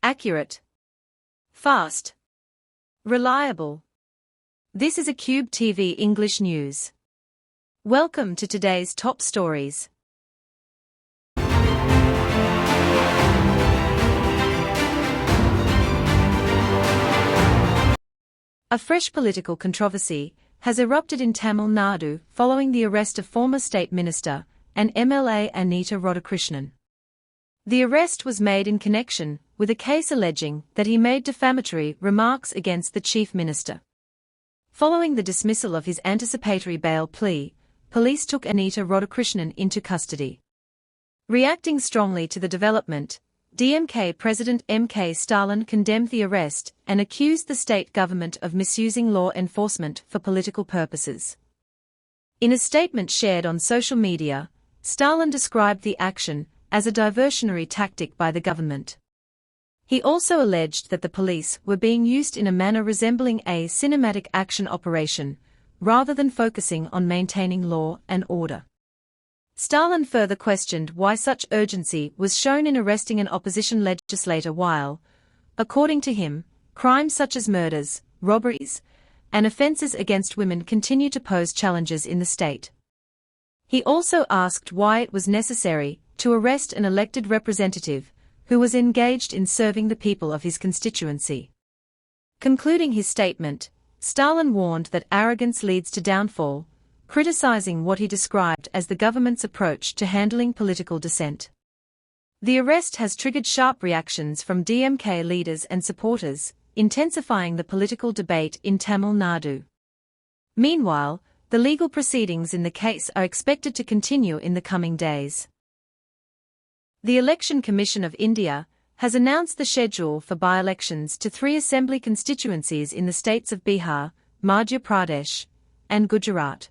Accurate. Fast. Reliable. This is ACubeTV English News. Welcome to today's top stories. A fresh political controversy has erupted in Tamil Nadu following the arrest of former State Minister and MLA Anita Radhakrishnan. The arrest was made in connection with a case alleging that he made defamatory remarks against the Chief Minister. Following the dismissal of his anticipatory bail plea, police took Anita Radhakrishnan into custody. Reacting strongly to the development, DMK President Stalin condemned the arrest and accused the state government of misusing law enforcement for political purposes. In a statement shared on social media, Stalin described the action as a diversionary tactic by the government. He also alleged that the police were being used in a manner resembling a cinematic action operation, rather than focusing on maintaining law and order. Stalin further questioned why such urgency was shown in arresting an opposition legislator while, according to him, crimes such as murders, robberies, and offences against women continue to pose challenges in the state. He also asked why it was necessary to arrest an elected representative who was engaged in serving the people of his constituency. Concluding his statement, Stalin warned that arrogance leads to downfall, criticizing what he described as the government's approach to handling political dissent. The arrest has triggered sharp reactions from DMK leaders and supporters, intensifying the political debate in Tamil Nadu. Meanwhile, the legal proceedings in the case are expected to continue in the coming days. The Election Commission of India has announced the schedule for by-elections to 3 assembly constituencies in the states of Bihar, Madhya Pradesh, and Gujarat.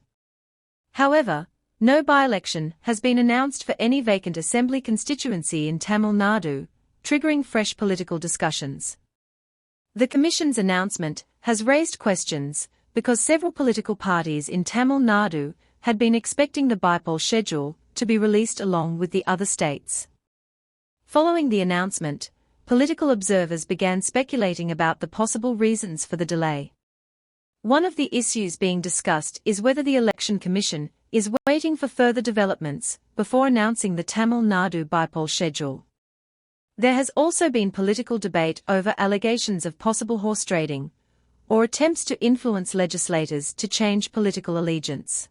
However, no by-election has been announced for any vacant assembly constituency in Tamil Nadu, triggering fresh political discussions. The Commission's announcement has raised questions because several political parties in Tamil Nadu had been expecting the by-poll schedule to be released along with the other states. Following the announcement, political observers began speculating about the possible reasons for the delay. One of the issues being discussed is whether the Election Commission is waiting for further developments before announcing the Tamil Nadu by-poll schedule. There has also been political debate over allegations of possible horse trading, or attempts to influence legislators to change political allegiance.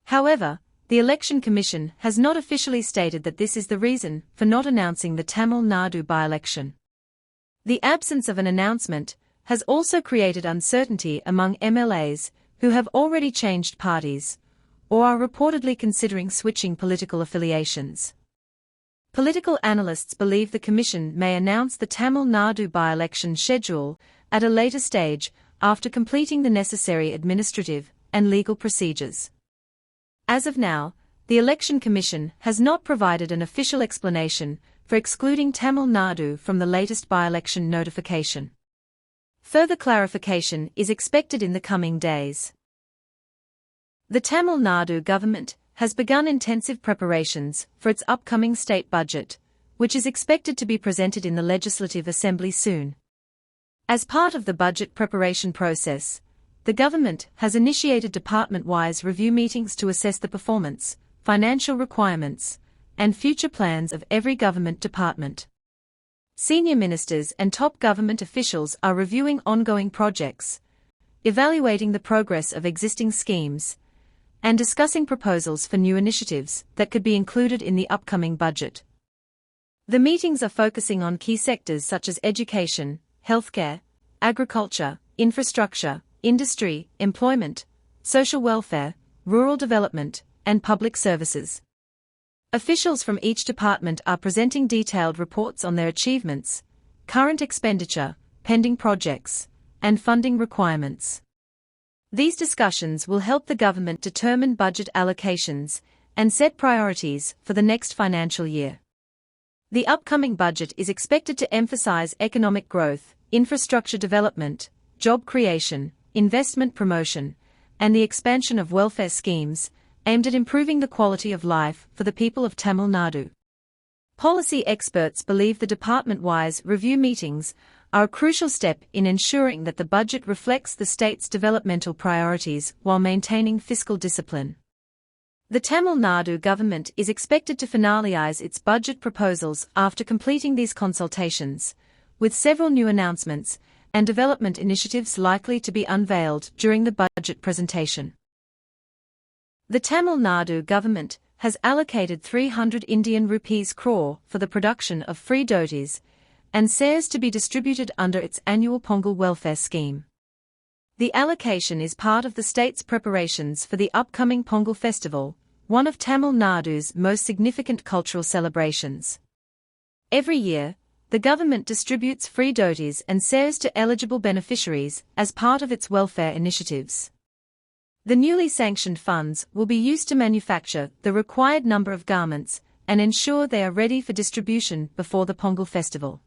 However, the Election Commission has not officially stated that this is the reason for not announcing the Tamil Nadu by-election. The absence of an announcement has also created uncertainty among MLAs who have already changed parties, or are reportedly considering switching political affiliations. Political analysts believe the Commission may announce the Tamil Nadu by-election schedule at a later stage after completing the necessary administrative and legal procedures. As of now, the Election Commission has not provided an official explanation for excluding Tamil Nadu from the latest by-election notification. Further clarification is expected in the coming days. The Tamil Nadu government has begun intensive preparations for its upcoming state budget, which is expected to be presented in the Legislative Assembly soon. As part of the budget preparation process, the government has initiated department-wise review meetings to assess the performance, financial requirements, and future plans of every government department. Senior ministers and top government officials are reviewing ongoing projects, evaluating the progress of existing schemes, and discussing proposals for new initiatives that could be included in the upcoming budget. The meetings are focusing on key sectors such as education, healthcare, agriculture, infrastructure, industry, employment, social welfare, rural development, and public services. Officials from each department are presenting detailed reports on their achievements, current expenditure, pending projects, and funding requirements. These discussions will help the government determine budget allocations and set priorities for the next financial year. The upcoming budget is expected to emphasize economic growth, infrastructure development, job creation, investment promotion, and the expansion of welfare schemes aimed at improving the quality of life for the people of Tamil Nadu. Policy experts believe the department-wise review meetings are a crucial step in ensuring that the budget reflects the state's developmental priorities while maintaining fiscal discipline. The Tamil Nadu government is expected to finalize its budget proposals after completing these consultations, with several new announcements and development initiatives likely to be unveiled during the budget presentation. The Tamil Nadu government has allocated 300 Indian rupees crore for the production of free dhotis and shares to be distributed under its annual Pongal welfare scheme. The allocation is part of the state's preparations for the upcoming Pongal festival, one of Tamil Nadu's most significant cultural celebrations. Every year, the government distributes free dhotis and shares to eligible beneficiaries as part of its welfare initiatives. The newly sanctioned funds will be used to manufacture the required number of garments and ensure they are ready for distribution before the Pongal festival.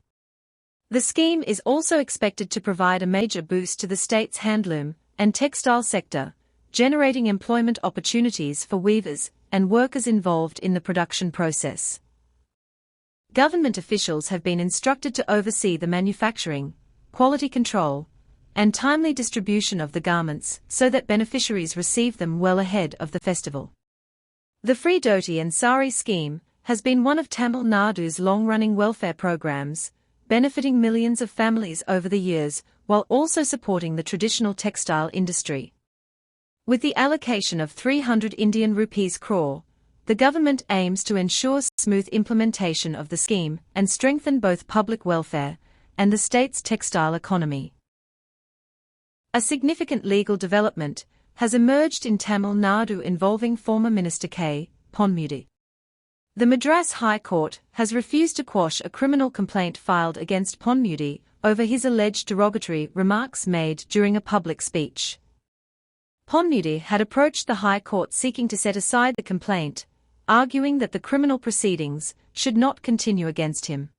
The scheme is also expected to provide a major boost to the state's handloom and textile sector, generating employment opportunities for weavers and workers involved in the production process. Government officials have been instructed to oversee the manufacturing, quality control, and timely distribution of the garments so that beneficiaries receive them well ahead of the festival. The Free Dhoti and Sari scheme has been one of Tamil Nadu's long-running welfare programs, benefiting millions of families over the years while also supporting the traditional textile industry. With the allocation of 300 Indian rupees crore, the government aims to ensure smooth implementation of the scheme and strengthen both public welfare and the state's textile economy. A significant legal development has emerged in Tamil Nadu involving former Minister K. Ponmudi. The Madras High Court has refused to quash a criminal complaint filed against Ponmudi over his alleged derogatory remarks made during a public speech. Ponmudi had approached the High Court seeking to set aside the complaint, arguing that the criminal proceedings should not continue against him.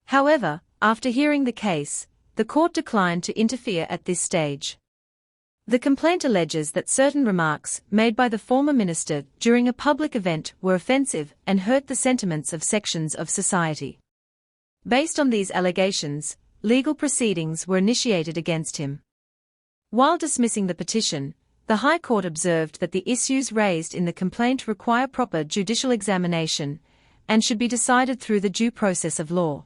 However, after hearing the case, the court declined to interfere at this stage. The complaint alleges that certain remarks made by the former minister during a public event were offensive and hurt the sentiments of sections of society. Based on these allegations, legal proceedings were initiated against him. While dismissing the petition, the High Court observed that the issues raised in the complaint require proper judicial examination and should be decided through the due process of law.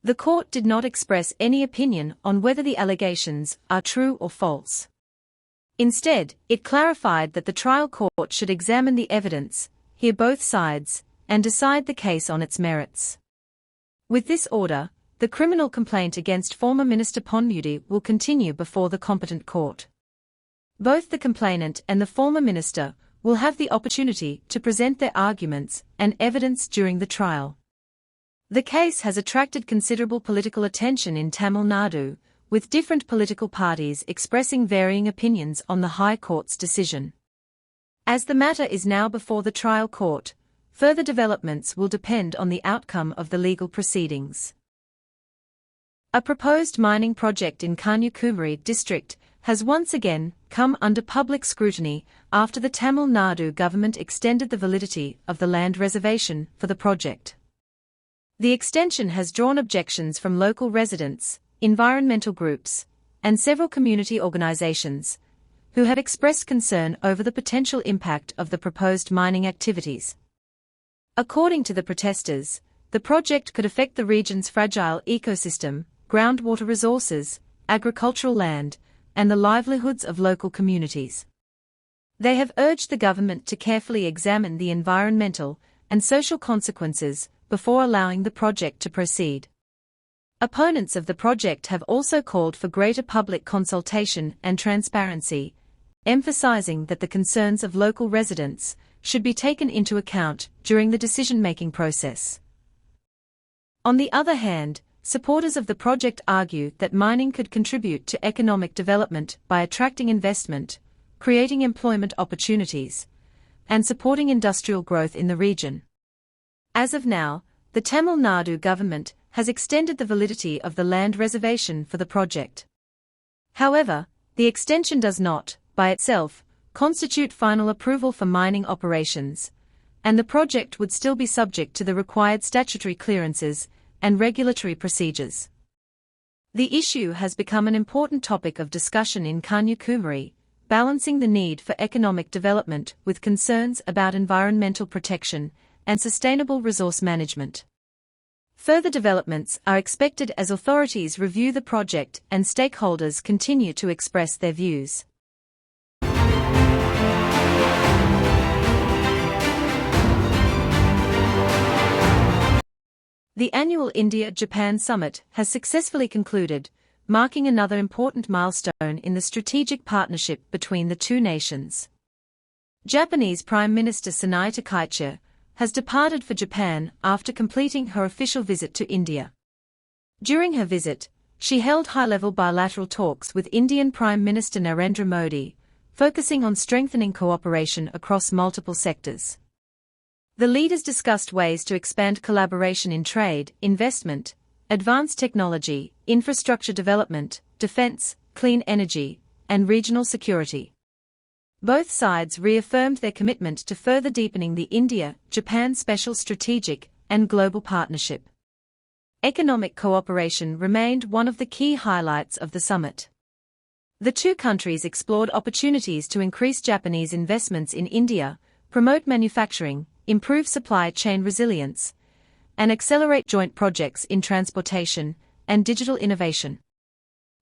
The court did not express any opinion on whether the allegations are true or false. Instead, it clarified that the trial court should examine the evidence, hear both sides, and decide the case on its merits. With this order, the criminal complaint against former Minister Ponmudi will continue before the competent court. Both the complainant and the former minister will have the opportunity to present their arguments and evidence during the trial. The case has attracted considerable political attention in Tamil Nadu, with different political parties expressing varying opinions on the High Court's decision. As the matter is now before the trial court, further developments will depend on the outcome of the legal proceedings. A proposed mining project in Kanyakumari district has once again come under public scrutiny after the Tamil Nadu government extended the validity of the land reservation for the project. The extension has drawn objections from local residents, environmental groups, and several community organizations, who have expressed concern over the potential impact of the proposed mining activities. According to the protesters, the project could affect the region's fragile ecosystem, groundwater resources, agricultural land, and the livelihoods of local communities. They have urged the government to carefully examine the environmental and social consequences before allowing the project to proceed. Opponents of the project have also called for greater public consultation and transparency, emphasizing that the concerns of local residents should be taken into account during the decision-making process. On the other hand, supporters of the project argue that mining could contribute to economic development by attracting investment, creating employment opportunities, and supporting industrial growth in the region. As of now, the Tamil Nadu government has extended the validity of the land reservation for the project. However, the extension does not, by itself, constitute final approval for mining operations, and the project would still be subject to the required statutory clearances and regulatory procedures. The issue has become an important topic of discussion in Kanyakumari, balancing the need for economic development with concerns about environmental protection and sustainable resource management. Further developments are expected as authorities review the project and stakeholders continue to express their views. The annual India-Japan summit has successfully concluded, marking another important milestone in the strategic partnership between the two nations. Japanese Prime Minister Sanae Takaichi has departed for Japan after completing her official visit to India. During her visit, she held high-level bilateral talks with Indian Prime Minister Narendra Modi, focusing on strengthening cooperation across multiple sectors. The leaders discussed ways to expand collaboration in trade, investment, advanced technology, infrastructure development, defense, clean energy, and regional security. Both sides reaffirmed their commitment to further deepening the India-Japan special strategic and global partnership. Economic cooperation remained one of the key highlights of the summit. The two countries explored opportunities to increase Japanese investments in India, promote manufacturing, improve supply chain resilience, and accelerate joint projects in transportation and digital innovation.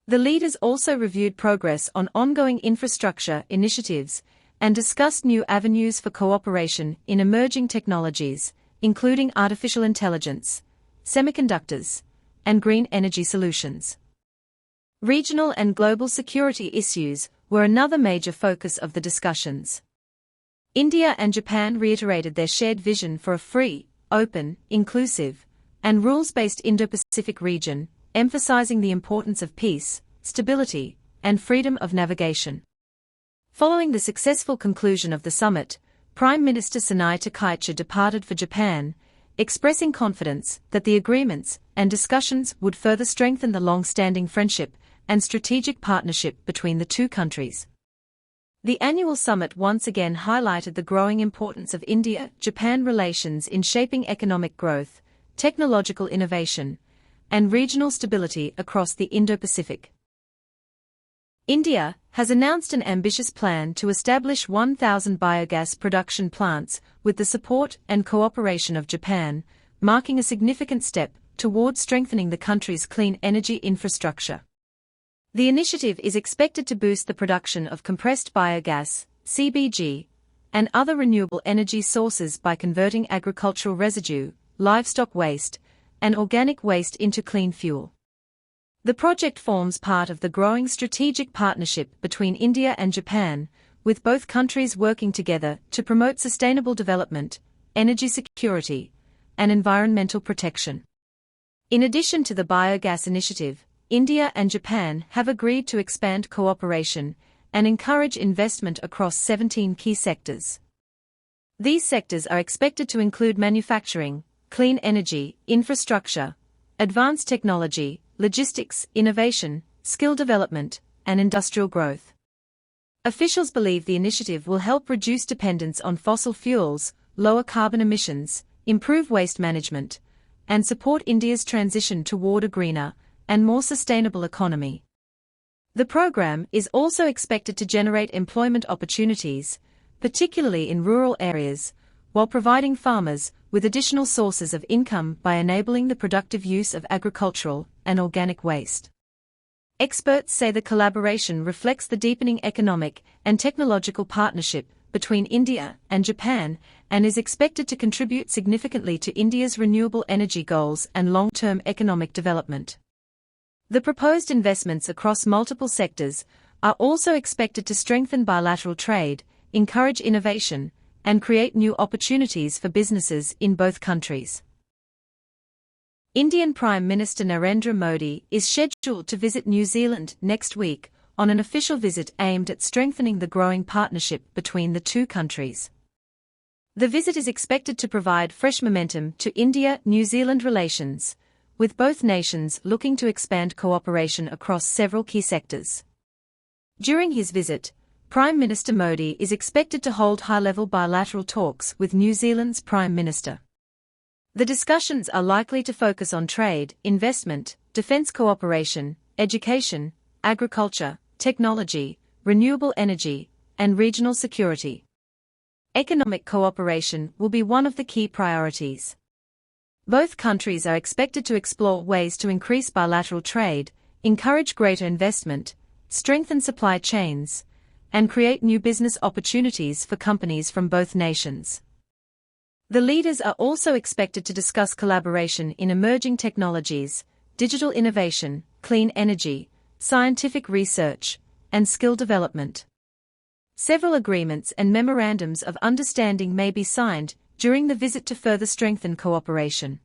The leaders also reviewed progress on ongoing infrastructure initiatives and discussed new avenues for cooperation in emerging technologies, including artificial intelligence, semiconductors, and green energy solutions. Regional and global security issues were another major focus of the discussions. India and Japan reiterated their shared vision for a free, open, inclusive, and rules-based Indo-Pacific region, emphasizing the importance of peace, stability, and freedom of navigation. Following the successful conclusion of the summit, Prime Minister Sanae Takaichi departed for Japan, expressing confidence that the agreements and discussions would further strengthen the long-standing friendship and strategic partnership between the two countries. The annual summit once again highlighted the growing importance of India-Japan relations in shaping economic growth, technological innovation, and regional stability across the Indo-Pacific. India has announced an ambitious plan to establish 1,000 biogas production plants with the support and cooperation of Japan, marking a significant step toward strengthening the country's clean energy infrastructure. The initiative is expected to boost the production of compressed biogas, CBG, and other renewable energy sources by converting agricultural residue, livestock waste, and organic waste into clean fuel. The project forms part of the growing strategic partnership between India and Japan, with both countries working together to promote sustainable development, energy security, and environmental protection. In addition to the biogas initiative, India and Japan have agreed to expand cooperation and encourage investment across 17 key sectors. These sectors are expected to include manufacturing, clean energy, infrastructure, advanced technology, logistics, innovation, skill development, and industrial growth. Officials believe the initiative will help reduce dependence on fossil fuels, lower carbon emissions, improve waste management, and support India's transition toward a greener and more sustainable economy. The program is also expected to generate employment opportunities, particularly in rural areas, while providing farmers with additional sources of income by enabling the productive use of agricultural and organic waste. Experts say the collaboration reflects the deepening economic and technological partnership between India and Japan and is expected to contribute significantly to India's renewable energy goals and long-term economic development. The proposed investments across multiple sectors are also expected to strengthen bilateral trade, encourage innovation, and create new opportunities for businesses in both countries. Indian Prime Minister Narendra Modi is scheduled to visit New Zealand next week on an official visit aimed at strengthening the growing partnership between the two countries. The visit is expected to provide fresh momentum to India-New Zealand relations, with both nations looking to expand cooperation across several key sectors. During his visit, Prime Minister Modi is expected to hold high-level bilateral talks with New Zealand's Prime Minister. The discussions are likely to focus on trade, investment, defence cooperation, education, agriculture, technology, renewable energy, and regional security. Economic cooperation will be one of the key priorities. Both countries are expected to explore ways to increase bilateral trade, encourage greater investment, strengthen supply chains, and create new business opportunities for companies from both nations. The leaders are also expected to discuss collaboration in emerging technologies, digital innovation, clean energy, scientific research, and skill development. Several agreements and memorandums of understanding may be signed during the visit to further strengthen cooperation.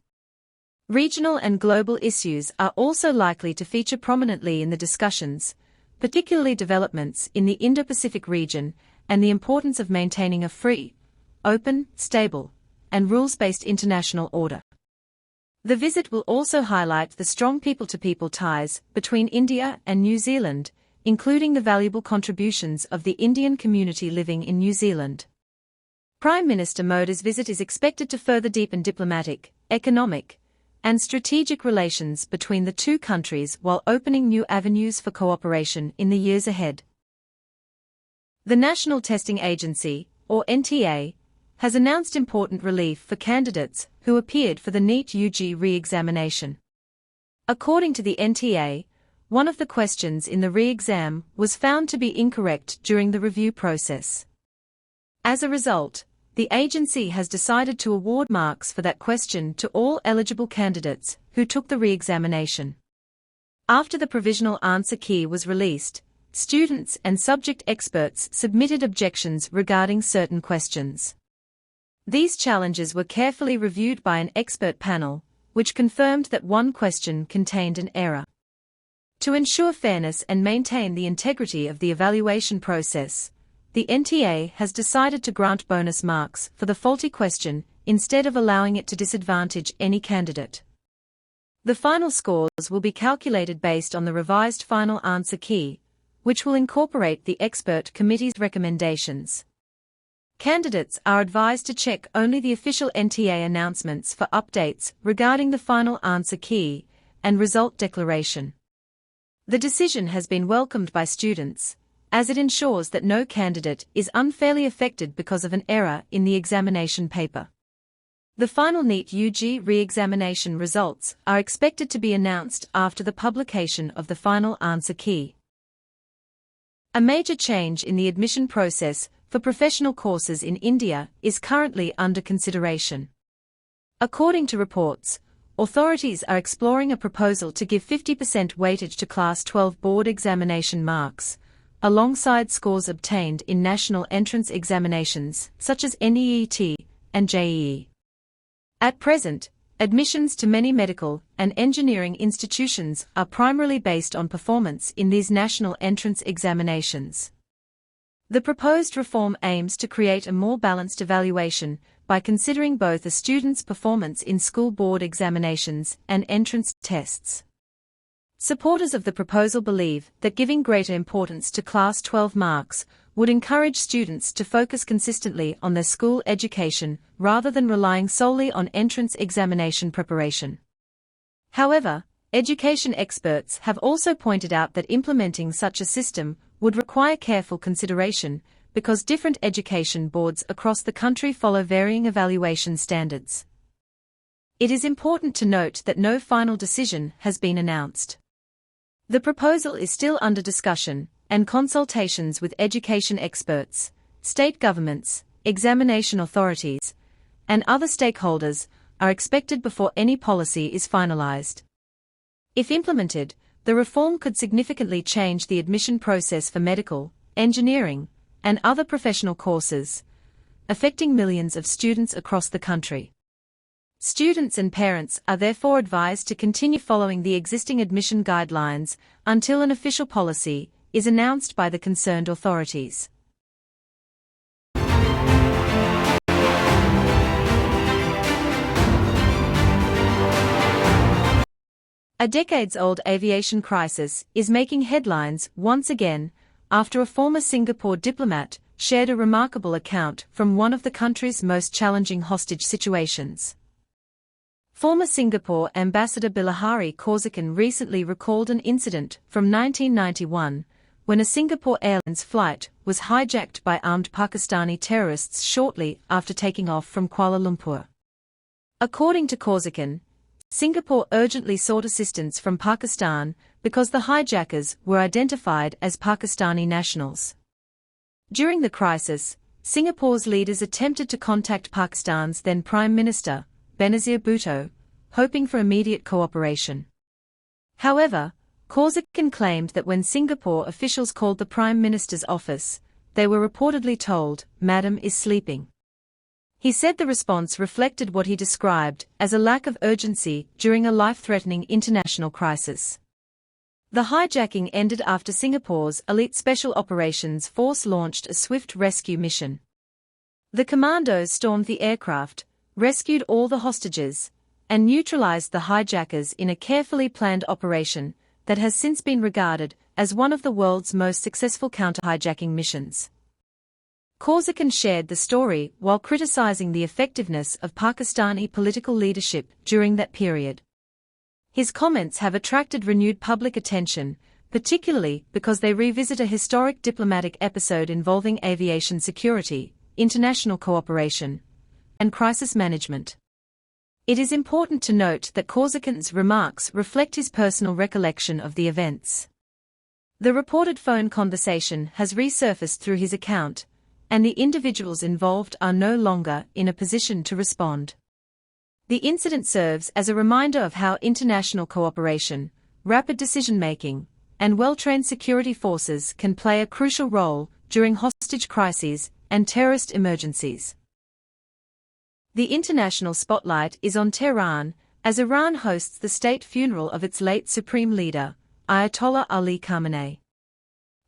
Regional and global issues are also likely to feature prominently in the discussions, particularly developments in the Indo-Pacific region and the importance of maintaining a free, open, stable, and rules-based international order. The visit will also highlight the strong people-to-people ties between India and New Zealand, including the valuable contributions of the Indian community living in New Zealand. Prime Minister Modi's visit is expected to further deepen diplomatic, economic, and strategic relations between the two countries while opening new avenues for cooperation in the years ahead. The National Testing Agency, or NTA, has announced important relief for candidates who appeared for the NEET UG re-examination. According to the NTA, one of the questions in the re-exam was found to be incorrect during the review process. As a result, the agency has decided to award marks for that question to all eligible candidates who took the re-examination. After the provisional answer key was released, students and subject experts submitted objections regarding certain questions. These challenges were carefully reviewed by an expert panel, which confirmed that one question contained an error. To ensure fairness and maintain the integrity of the evaluation process, the NTA has decided to grant bonus marks for the faulty question instead of allowing it to disadvantage any candidate. The final scores will be calculated based on the revised final answer key, which will incorporate the expert committee's recommendations. Candidates are advised to check only the official NTA announcements for updates regarding the final answer key and result declaration. The decision has been welcomed by students, as it ensures that no candidate is unfairly affected because of an error in the examination paper. The final NEET UG re-examination results are expected to be announced after the publication of the final answer key. A major change in the admission process for professional courses in India is currently under consideration. According to reports, authorities are exploring a proposal to give 50% weightage to Class 12 board examination marks, alongside scores obtained in national entrance examinations such as NEET and JEE. At present, admissions to many medical and engineering institutions are primarily based on performance in these national entrance examinations. The proposed reform aims to create a more balanced evaluation by considering both a student's performance in school board examinations and entrance tests. Supporters of the proposal believe that giving greater importance to Class 12 marks would encourage students to focus consistently on their school education rather than relying solely on entrance examination preparation. However, education experts have also pointed out that implementing such a system would require careful consideration because different education boards across the country follow varying evaluation standards. It is important to note that no final decision has been announced. The proposal is still under discussion, and consultations with education experts, state governments, examination authorities, and other stakeholders are expected before any policy is finalized. If implemented, the reform could significantly change the admission process for medical, engineering, and other professional courses, affecting millions of students across the country. Students and parents are therefore advised to continue following the existing admission guidelines until an official policy is announced by the concerned authorities. A decades-old aviation crisis is making headlines once again after a former Singapore diplomat shared a remarkable account from one of the country's most challenging hostage situations. Former Singapore Ambassador Bilahari Kausikan recently recalled an incident from 1991 when a Singapore Airlines flight was hijacked by armed Pakistani terrorists shortly after taking off from Kuala Lumpur. According to Kausikan, Singapore urgently sought assistance from Pakistan because the hijackers were identified as Pakistani nationals. During the crisis, Singapore's leaders attempted to contact Pakistan's then Prime Minister, Benazir Bhutto, hoping for immediate cooperation. However, Kausikan claimed that when Singapore officials called the Prime Minister's office, they were reportedly told, "Madam is sleeping." He said the response reflected what he described as a lack of urgency during a life-threatening international crisis. The hijacking ended after Singapore's elite Special Operations Force launched a swift rescue mission. The commandos stormed the aircraft, rescued all the hostages, and neutralized the hijackers in a carefully planned operation that has since been regarded as one of the world's most successful counter-hijacking missions. Kausikan shared the story while criticizing the effectiveness of Pakistani political leadership during that period. His comments have attracted renewed public attention, particularly because they revisit a historic diplomatic episode involving aviation security, international cooperation, and crisis management. It is important to note that Kausikan's remarks reflect his personal recollection of the events. The reported phone conversation has resurfaced through his account, and the individuals involved are no longer in a position to respond. The incident serves as a reminder of how international cooperation, rapid decision-making, and well-trained security forces can play a crucial role during hostage crises and terrorist emergencies. The international spotlight is on Tehran, as Iran hosts the state funeral of its late supreme leader, Ayatollah Ali Khamenei.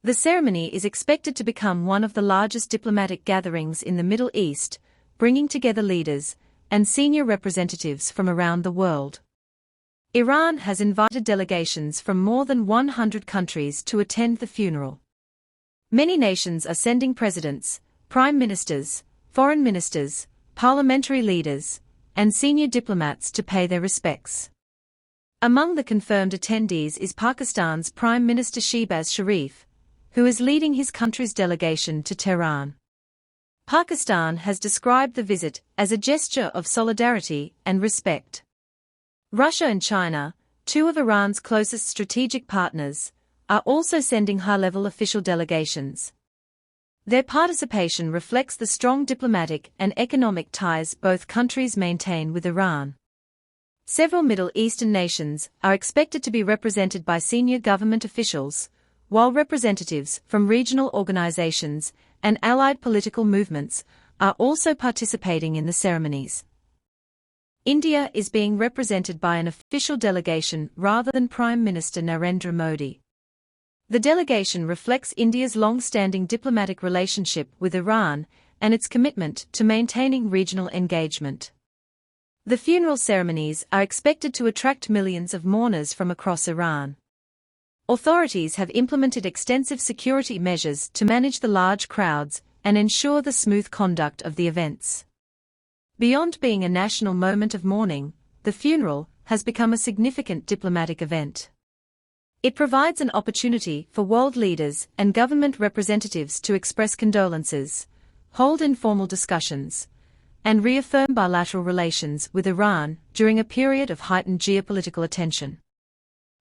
The ceremony is expected to become one of the largest diplomatic gatherings in the Middle East, bringing together leaders and senior representatives from around the world. Iran has invited delegations from more than 100 countries to attend the funeral. Many nations are sending presidents, prime ministers, foreign ministers, parliamentary leaders, and senior diplomats to pay their respects. Among the confirmed attendees is Pakistan's Prime Minister Shehbaz Sharif, who is leading his country's delegation to Tehran. Pakistan has described the visit as a gesture of solidarity and respect. Russia and China, two of Iran's closest strategic partners, are also sending high-level official delegations. Their participation reflects the strong diplomatic and economic ties both countries maintain with Iran. Several Middle Eastern nations are expected to be represented by senior government officials, while representatives from regional organizations and allied political movements are also participating in the ceremonies. India is being represented by an official delegation rather than Prime Minister Narendra Modi. The delegation reflects India's long-standing diplomatic relationship with Iran and its commitment to maintaining regional engagement. The funeral ceremonies are expected to attract millions of mourners from across Iran. Authorities have implemented extensive security measures to manage the large crowds and ensure the smooth conduct of the events. Beyond being a national moment of mourning, the funeral has become a significant diplomatic event. It provides an opportunity for world leaders and government representatives to express condolences, hold informal discussions, and reaffirm bilateral relations with Iran during a period of heightened geopolitical attention.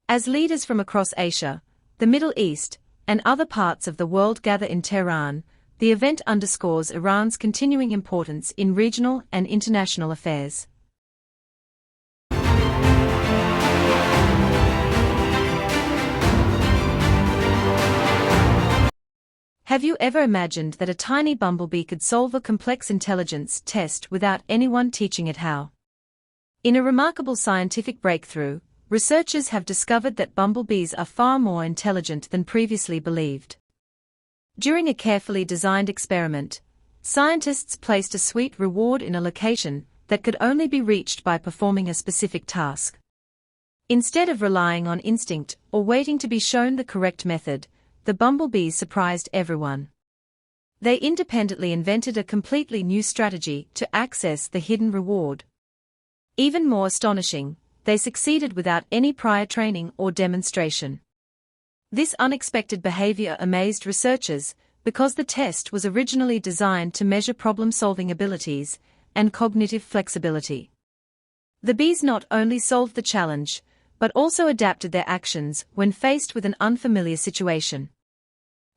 As leaders from across Asia, the Middle East, and other parts of the world gather in Tehran, the event underscores Iran's continuing importance in regional and international affairs. Have you ever imagined that a tiny bumblebee could solve a complex intelligence test without anyone teaching it how? In a remarkable scientific breakthrough, researchers have discovered that bumblebees are far more intelligent than previously believed. During a carefully designed experiment, scientists placed a sweet reward in a location that could only be reached by performing a specific task. Instead of relying on instinct or waiting to be shown the correct method, the bumblebees surprised everyone. They independently invented a completely new strategy to access the hidden reward. Even more astonishing, they succeeded without any prior training or demonstration. This unexpected behavior amazed researchers because the test was originally designed to measure problem-solving abilities and cognitive flexibility. The bees not only solved the challenge, but also adapted their actions when faced with an unfamiliar situation.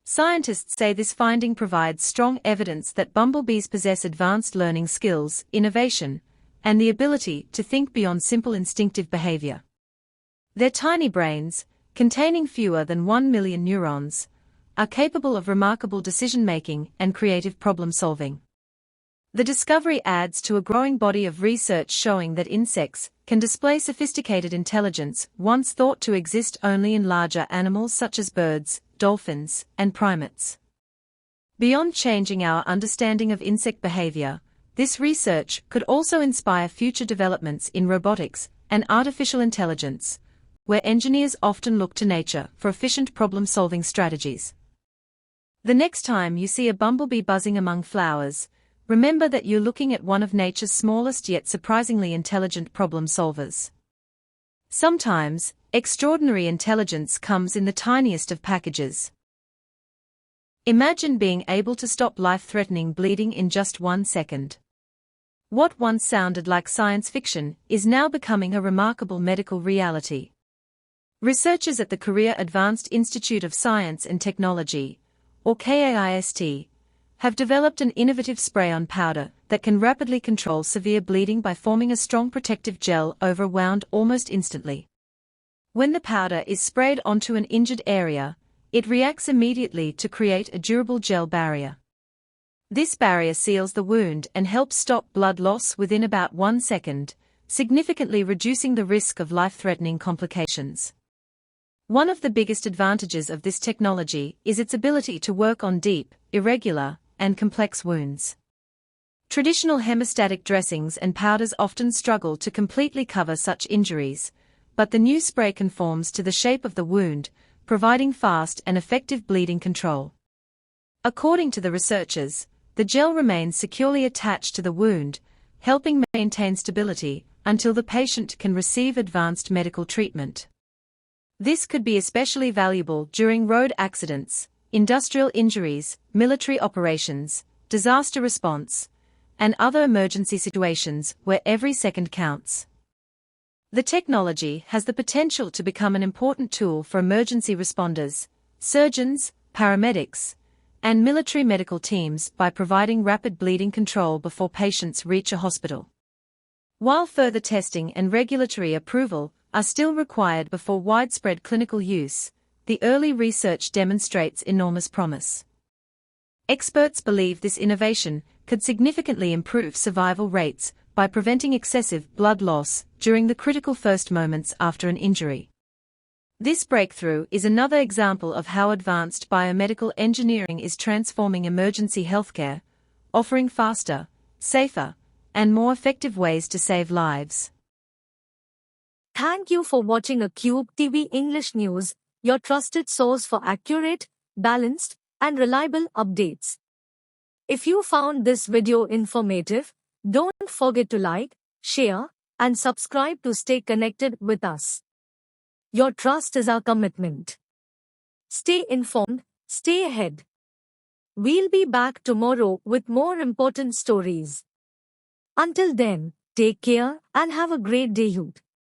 Scientists say this finding provides strong evidence that bumblebees possess advanced learning skills, innovation, and the ability to think beyond simple instinctive behavior. Their tiny brains, containing fewer than 1 million neurons, are capable of remarkable decision-making and creative problem-solving. The discovery adds to a growing body of research showing that insects can display sophisticated intelligence once thought to exist only in larger animals such as birds, dolphins, and primates. Beyond changing our understanding of insect behavior, this research could also inspire future developments in robotics and artificial intelligence, where engineers often look to nature for efficient problem-solving strategies. The next time you see a bumblebee buzzing among flowers, remember that you're looking at one of nature's smallest yet surprisingly intelligent problem solvers. Sometimes, extraordinary intelligence comes in the tiniest of packages. Imagine being able to stop life-threatening bleeding in just 1 second. What once sounded like science fiction is now becoming a remarkable medical reality. Researchers at the Korea Advanced Institute of Science and Technology, or KAIST, have developed an innovative spray-on powder that can rapidly control severe bleeding by forming a strong protective gel over wound almost instantly. When the powder is sprayed onto an injured area, it reacts immediately to create a durable gel barrier. This barrier seals the wound and helps stop blood loss within about 1 second, significantly reducing the risk of life-threatening complications. One of the biggest advantages of this technology is its ability to work on deep, irregular, and complex wounds. Traditional hemostatic dressings and powders often struggle to completely cover such injuries, but the new spray conforms to the shape of the wound, providing fast and effective bleeding control. According to the researchers, the gel remains securely attached to the wound, helping maintain stability until the patient can receive advanced medical treatment. This could be especially valuable during road accidents, industrial injuries, military operations, disaster response, and other emergency situations where every second counts. The technology has the potential to become an important tool for emergency responders, surgeons, paramedics, and military medical teams by providing rapid bleeding control before patients reach a hospital. While further testing and regulatory approval are still required before widespread clinical use, the early research demonstrates enormous promise. Experts believe this innovation could significantly improve survival rates by preventing excessive blood loss during the critical first moments after an injury. This breakthrough is another example of how advanced biomedical engineering is transforming emergency healthcare, offering faster, safer, and more effective ways to save lives. Thank you for watching ACubeTV English News, your trusted source for accurate, balanced, and reliable updates. If you found this video informative, don't forget to like, share, and subscribe to stay connected with us. Your trust is our commitment. Stay informed, stay ahead. We'll be back tomorrow with more important stories. Until then, take care and have a great day, youth.